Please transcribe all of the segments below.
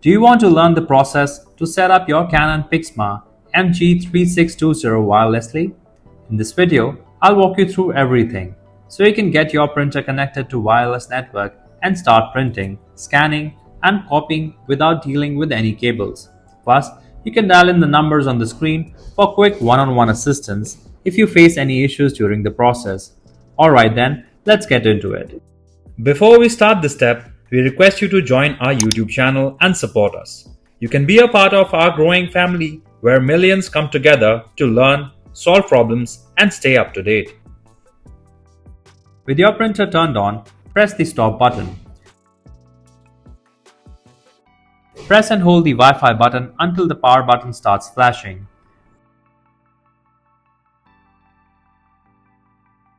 Do you want to learn the process to set up your Canon PIXMA MG3620 wirelessly? In this video, I'll walk you through everything so you can get your printer connected to wireless network and start printing, scanning, and copying without dealing with any cables. Plus, you can dial in the numbers on the screen for quick one-on-one assistance if you face any issues during the process. Alright then, let's get into it. Before we start this step, we request you to join our YouTube channel and support us. You can be a part of our growing family where millions come together to learn, solve problems, and stay up to date. With your printer turned on, press the stop button. Press and hold the Wi-Fi button until the power button starts flashing.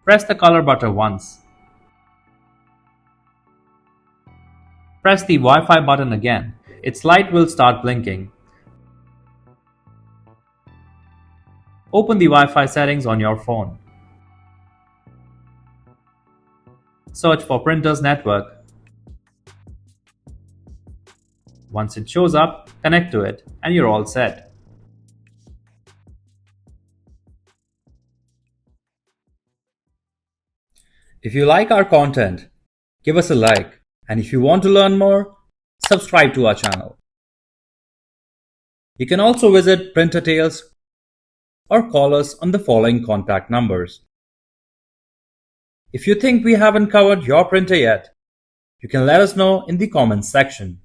Press the color button once. Press the Wi-Fi button again. Its light will start blinking. Open the Wi-Fi settings on your phone. Search for printer's network. Once it shows up, connect to it and you're all set. If you like our content, give us a like. And if you want to learn more, subscribe to our channel. You can also visit Printer Tales or call us on the following contact numbers. If you think we haven't covered your printer yet, you can let us know in the comments section.